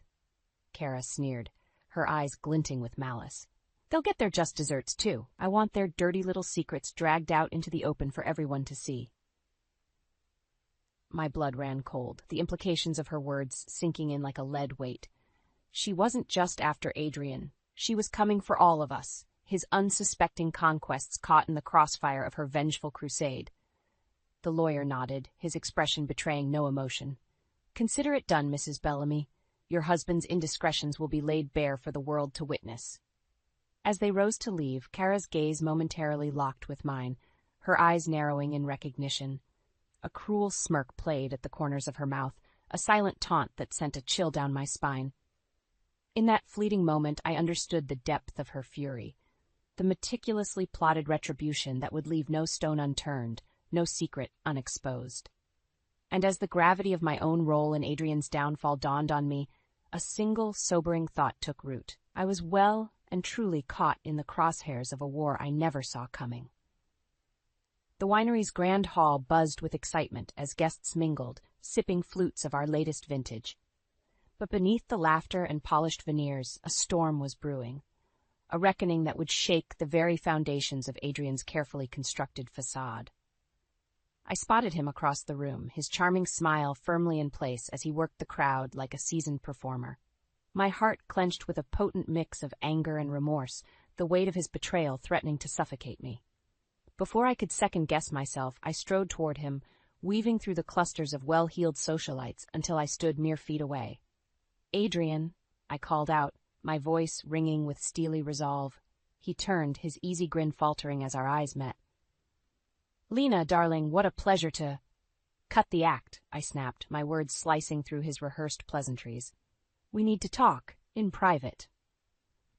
Kara sneered, her eyes glinting with malice. They'll get their just desserts, too. I want their dirty little secrets dragged out into the open for everyone to see. My blood ran cold, the implications of her words sinking in like a lead weight. She wasn't just after Adrian. She was coming for all of us, his unsuspecting conquests caught in the crossfire of her vengeful crusade. The lawyer nodded, his expression betraying no emotion. "Consider it done, Mrs. Bellamy. Your husband's indiscretions will be laid bare for the world to witness." As they rose to leave, Kara's gaze momentarily locked with mine, her eyes narrowing in recognition. A cruel smirk played at the corners of her mouth, a silent taunt that sent a chill down my spine. In that fleeting moment, I understood the depth of her fury, the meticulously plotted retribution that would leave no stone unturned, no secret unexposed. And as the gravity of my own role in Adrian's downfall dawned on me, a single sobering thought took root. I was well and truly caught in the crosshairs of a war I never saw coming. The winery's grand hall buzzed with excitement as guests mingled, sipping flutes of our latest vintage. But beneath the laughter and polished veneers, a storm was brewing, a reckoning that would shake the very foundations of Adrian's carefully constructed facade. I spotted him across the room, his charming smile firmly in place as he worked the crowd like a seasoned performer. My heart clenched with a potent mix of anger and remorse, the weight of his betrayal threatening to suffocate me. Before I could second-guess myself, I strode toward him, weaving through the clusters of well-heeled socialites until I stood mere feet away. "Adrian," I called out, my voice ringing with steely resolve. He turned, his easy grin faltering as our eyes met. "Lena, darling, what a pleasure to—" "Cut the act," I snapped, my words slicing through his rehearsed pleasantries. "We need to talk, in private."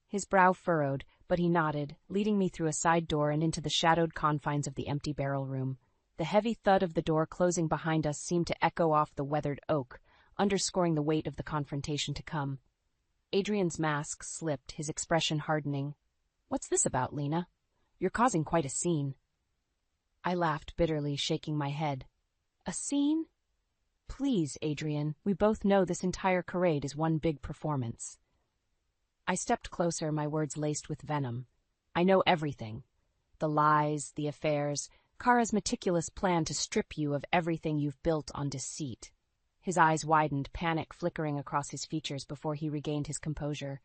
His brow furrowed, but he nodded, leading me through a side door and into the shadowed confines of the empty barrel room. The heavy thud of the door closing behind us seemed to echo off the weathered oak, underscoring the weight of the confrontation to come. Adrian's mask slipped, his expression hardening. "What's this about, Lena? You're causing quite a scene." I laughed bitterly, shaking my head. "A scene? Please, Adrian, we both know this entire charade is one big performance." I stepped closer, my words laced with venom. "I know everything. The lies, the affairs, Kara's meticulous plan to strip you of everything you've built on deceit." His eyes widened, panic flickering across his features before he regained his composure.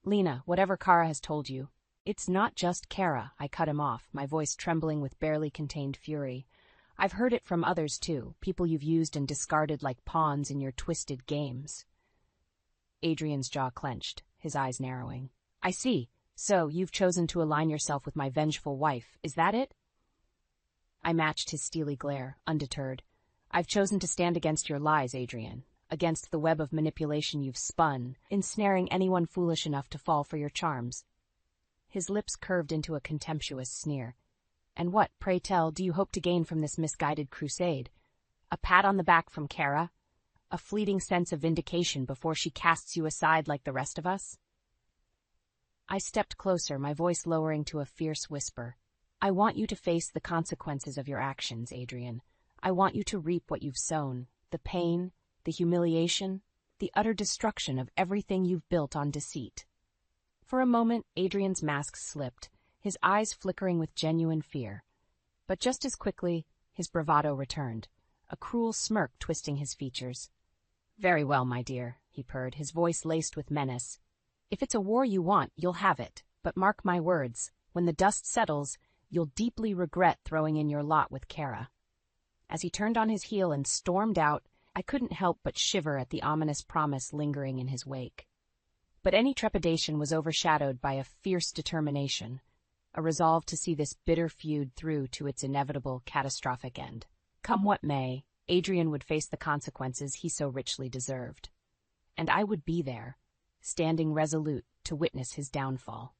"Lena, whatever Kara has told you, it's not just Kara," I cut him off, my voice trembling with barely contained fury. "I've heard it from others too, people you've used and discarded like pawns in your twisted games." Adrian's jaw clenched, his eyes narrowing. "I see. So, you've chosen to align yourself with my vengeful wife, is that it?" I matched his steely glare, undeterred. "I've chosen to stand against your lies, Adrian, against the web of manipulation you've spun, ensnaring anyone foolish enough to fall for your charms." His lips curved into a contemptuous sneer. "And what, pray tell, do you hope to gain from this misguided crusade? A pat on the back from Kara? A fleeting sense of vindication before she casts you aside like the rest of us?" I stepped closer, my voice lowering to a fierce whisper. "I want you to face the consequences of your actions, Adrian. I want you to reap what you've sown, the pain, the humiliation, the utter destruction of everything you've built on deceit." For a moment, Adrian's mask slipped, his eyes flickering with genuine fear. But just as quickly, his bravado returned, a cruel smirk twisting his features. "Very well, my dear," he purred, his voice laced with menace. "If it's a war you want, you'll have it. But mark my words, when the dust settles, you'll deeply regret throwing in your lot with Kara." As he turned on his heel and stormed out, I couldn't help but shiver at the ominous promise lingering in his wake. But any trepidation was overshadowed by a fierce determination, a resolve to see this bitter feud through to its inevitable, catastrophic end. Come what may, Adrian would face the consequences he so richly deserved. And I would be there, standing resolute to witness his downfall.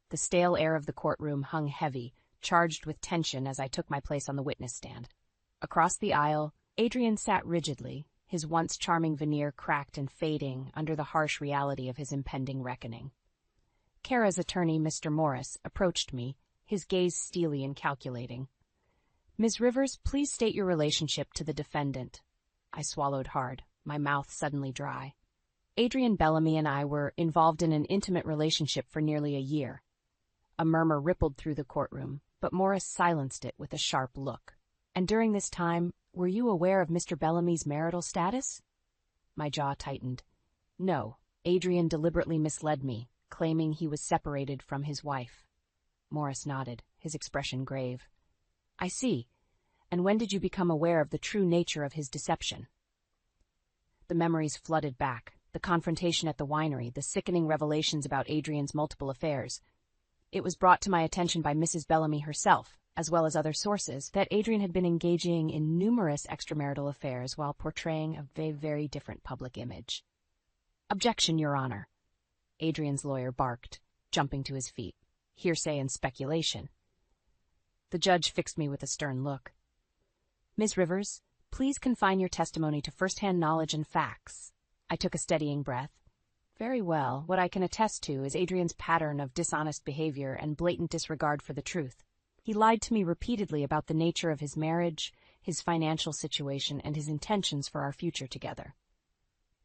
The stale air of the courtroom hung heavy, charged with tension as I took my place on the witness stand. Across the aisle, Adrian sat rigidly, his once charming veneer cracked and fading under the harsh reality of his impending reckoning. Kara's attorney, Mr. Morris, approached me, his gaze steely and calculating. "Ms. Rivers, please state your relationship to the defendant." I swallowed hard, my mouth suddenly dry. "Adrian Bellamy and I were involved in an intimate relationship for nearly a year." A murmur rippled through the courtroom, but Morris silenced it with a sharp look. "And during this time, were you aware of Mr. Bellamy's marital status?" My jaw tightened. "No, Adrian deliberately misled me, claiming he was separated from his wife. Morris nodded, his expression grave. I see. And when did you become aware of the true nature of his deception? The memories flooded back, the confrontation at the winery, the sickening revelations about Adrian's multiple affairs. It was brought to my attention by Mrs. Bellamy herself, as well as other sources, that Adrian had been engaging in numerous extramarital affairs while portraying a very different public image. Objection, Your Honor. Adrian's lawyer barked, jumping to his feet. Hearsay and speculation. The judge fixed me with a stern look. Ms. Rivers, please confine your testimony to first-hand knowledge and facts. I took a steadying breath. Very well. What I can attest to is Adrian's pattern of dishonest behavior and blatant disregard for the truth. He lied to me repeatedly about the nature of his marriage, his financial situation, and his intentions for our future together.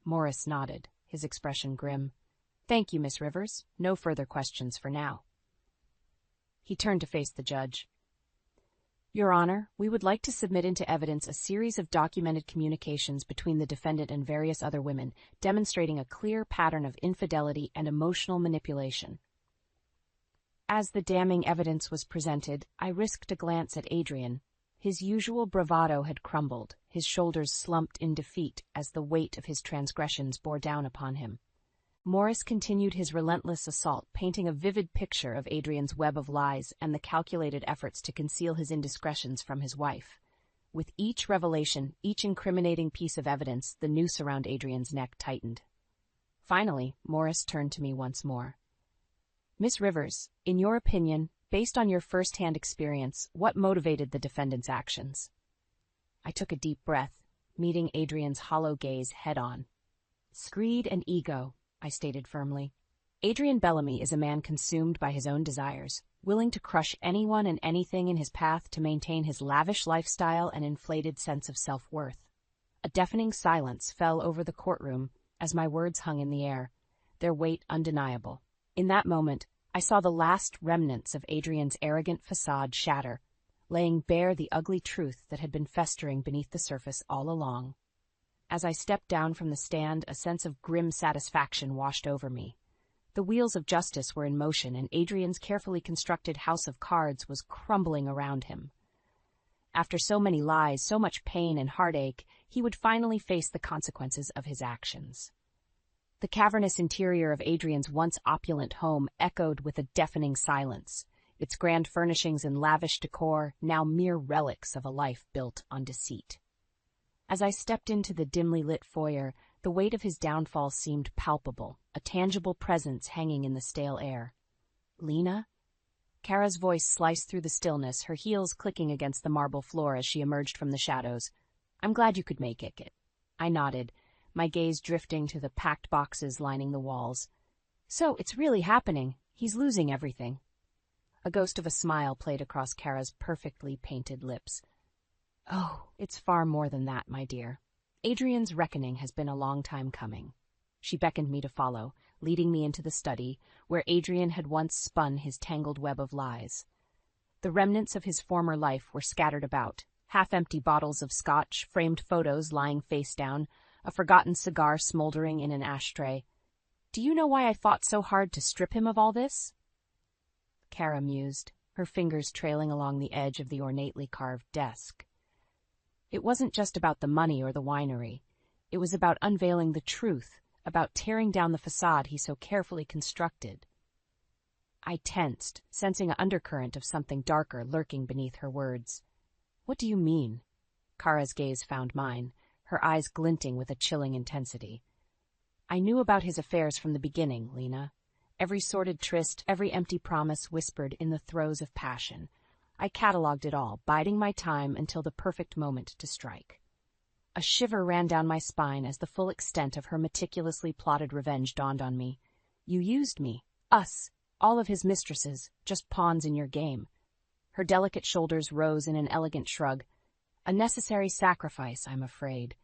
Morris nodded, his expression grim. Thank you, Miss Rivers. No further questions for now. He turned to face the judge. Your Honor, we would like to submit into evidence a series of documented communications between the defendant and various other women, demonstrating a clear pattern of infidelity and emotional manipulation. As the damning evidence was presented, I risked a glance at Adrian. His usual bravado had crumbled, his shoulders slumped in defeat as the weight of his transgressions bore down upon him. Morris continued his relentless assault, painting a vivid picture of Adrian's web of lies and the calculated efforts to conceal his indiscretions from his wife. With each revelation, each incriminating piece of evidence, the noose around Adrian's neck tightened. Finally, Morris turned to me once more. Miss Rivers, in your opinion, based on your first-hand experience, what motivated the defendant's actions? I took a deep breath, meeting Adrian's hollow gaze head-on. Greed and ego, I stated firmly. Adrian Bellamy is a man consumed by his own desires, willing to crush anyone and anything in his path to maintain his lavish lifestyle and inflated sense of self-worth. A deafening silence fell over the courtroom as my words hung in the air, their weight undeniable. In that moment, I saw the last remnants of Adrian's arrogant facade shatter, laying bare the ugly truth that had been festering beneath the surface all along. As I stepped down from the stand, a sense of grim satisfaction washed over me. The wheels of justice were in motion, and Adrian's carefully constructed house of cards was crumbling around him. After so many lies, so much pain and heartache, he would finally face the consequences of his actions. The cavernous interior of Adrian's once opulent home echoed with a deafening silence, its grand furnishings and lavish decor now mere relics of a life built on deceit. As I stepped into the dimly lit foyer, the weight of his downfall seemed palpable, a tangible presence hanging in the stale air. Lena? Kara's voice sliced through the stillness, her heels clicking against the marble floor as she emerged from the shadows. I'm glad you could make it. I nodded, my gaze drifting to the packed boxes lining the walls. So, it's really happening. He's losing everything. A ghost of a smile played across Kara's perfectly painted lips. Oh, it's far more than that, my dear. Adrian's reckoning has been a long time coming. She beckoned me to follow, leading me into the study, where Adrian had once spun his tangled web of lies. The remnants of his former life were scattered about, half-empty bottles of scotch, framed photos lying face down, a forgotten cigar smoldering in an ashtray. Do you know why I fought so hard to strip him of all this? Kara mused, her fingers trailing along the edge of the ornately carved desk. It wasn't just about the money or the winery. It was about unveiling the truth, about tearing down the facade he so carefully constructed. I tensed, sensing an undercurrent of something darker lurking beneath her words. What do you mean? Kara's gaze found mine, her eyes glinting with a chilling intensity. I knew about his affairs from the beginning, Lena. Every sordid tryst, every empty promise whispered in the throes of passion. I catalogued it all, biding my time until the perfect moment to strike. A shiver ran down my spine as the full extent of her meticulously plotted revenge dawned on me. You used me, us, all of his mistresses, just pawns in your game. Her delicate shoulders rose in an elegant shrug. A necessary sacrifice, I'm afraid.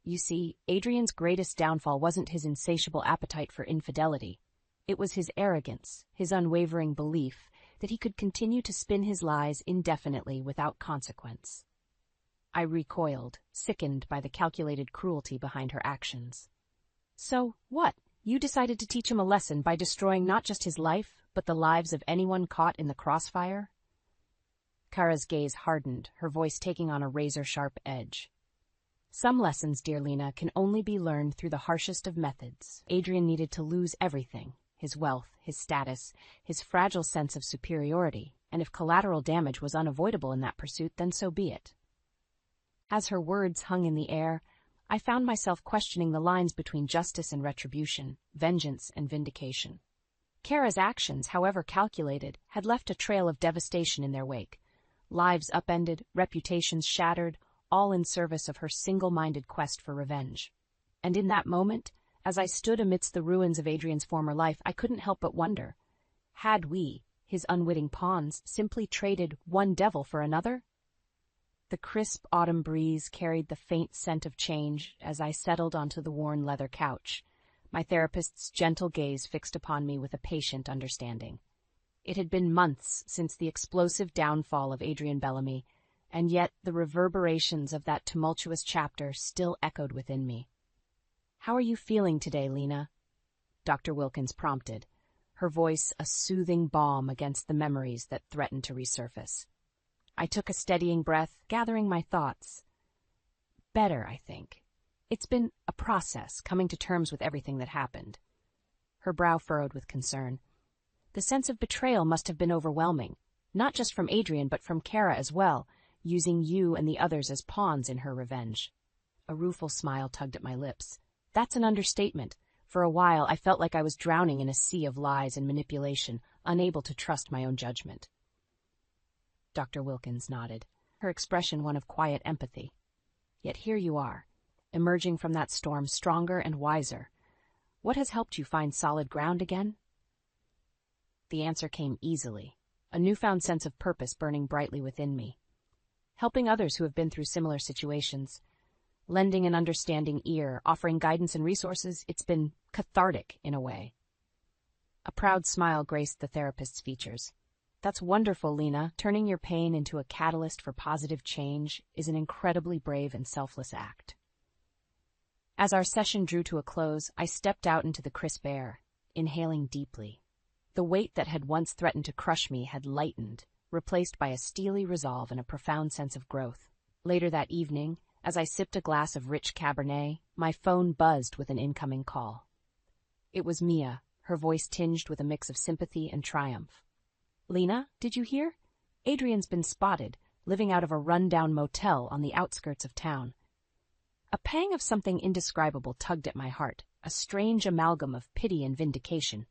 You see, Adrian's greatest downfall wasn't his insatiable appetite for infidelity. It was his arrogance, his unwavering belief that he could continue to spin his lies indefinitely without consequence. I recoiled, sickened by the calculated cruelty behind her actions. So, what? You decided to teach him a lesson by destroying not just his life, but the lives of anyone caught in the crossfire? Kara's gaze hardened, her voice taking on a razor-sharp edge. Some lessons, dear Lena, can only be learned through the harshest of methods. Adrian needed to lose everything, his wealth, his status, his fragile sense of superiority, and if collateral damage was unavoidable in that pursuit, then so be it. As her words hung in the air, I found myself questioning the lines between justice and retribution, vengeance and vindication. Kara's actions, however calculated, had left a trail of devastation in their wake. Lives upended, reputations shattered, all in service of her single-minded quest for revenge. And in that moment, as I stood amidst the ruins of Adrian's former life, I couldn't help but wonder, had we, his unwitting pawns, simply traded one devil for another? The crisp autumn breeze carried the faint scent of change as I settled onto the worn leather couch, my therapist's gentle gaze fixed upon me with a patient understanding. It had been months since the explosive downfall of Adrian Bellamy, and yet the reverberations of that tumultuous chapter still echoed within me. "How are you feeling today, Lena?" Dr. Wilkins prompted, her voice a soothing balm against the memories that threatened to resurface. I took a steadying breath, gathering my thoughts. Better, I think. It's been a process, coming to terms with everything that happened. Her brow furrowed with concern. The sense of betrayal must have been overwhelming, not just from Adrian, but from Kara as well, using you and the others as pawns in her revenge. A rueful smile tugged at my lips. That's an understatement. For a while, I felt like I was drowning in a sea of lies and manipulation, unable to trust my own judgment. Dr. Wilkins nodded, her expression one of quiet empathy. Yet here you are, emerging from that storm stronger and wiser. What has helped you find solid ground again? The answer came easily, a newfound sense of purpose burning brightly within me. Helping others who have been through similar situations, lending an understanding ear, offering guidance and resources, it's been cathartic in a way. A proud smile graced the therapist's features. That's wonderful, Lena. Turning your pain into a catalyst for positive change is an incredibly brave and selfless act. As our session drew to a close, I stepped out into the crisp air, inhaling deeply. The weight that had once threatened to crush me had lightened, replaced by a steely resolve and a profound sense of growth. Later that evening, as I sipped a glass of rich Cabernet, my phone buzzed with an incoming call. It was Mia, her voice tinged with a mix of sympathy and triumph. "Lena, did you hear? Adrian's been spotted, living out of a run-down motel on the outskirts of town." A pang of something indescribable tugged at my heart, a strange amalgam of pity and vindication.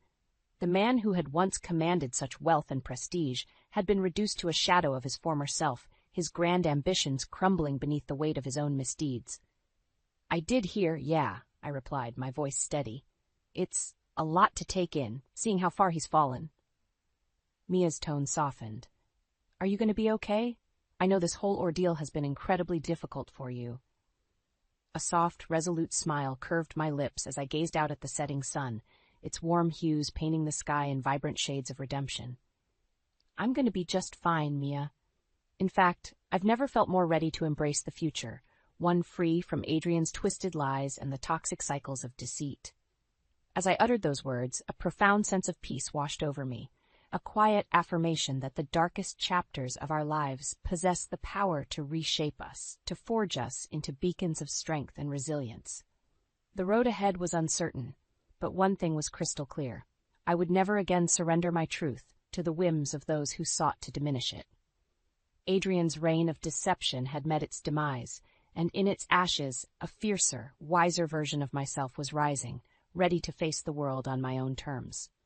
The man who had once commanded such wealth and prestige had been reduced to a shadow of his former self, his grand ambitions crumbling beneath the weight of his own misdeeds. "I did hear, yeah," I replied, my voice steady. "It's a lot to take in, seeing how far he's fallen." Mia's tone softened. "Are you going to be okay? I know this whole ordeal has been incredibly difficult for you." A soft, resolute smile curved my lips as I gazed out at the setting sun, its warm hues painting the sky in vibrant shades of redemption. "I'm going to be just fine, Mia. In fact, I've never felt more ready to embrace the future, one free from Adrian's twisted lies and the toxic cycles of deceit." As I uttered those words, a profound sense of peace washed over me, a quiet affirmation that the darkest chapters of our lives possess the power to reshape us, to forge us into beacons of strength and resilience. The road ahead was uncertain, but one thing was crystal clear. I would never again surrender my truth to the whims of those who sought to diminish it. Adrian's reign of deception had met its demise, and in its ashes, a fiercer, wiser version of myself was rising, ready to face the world on my own terms.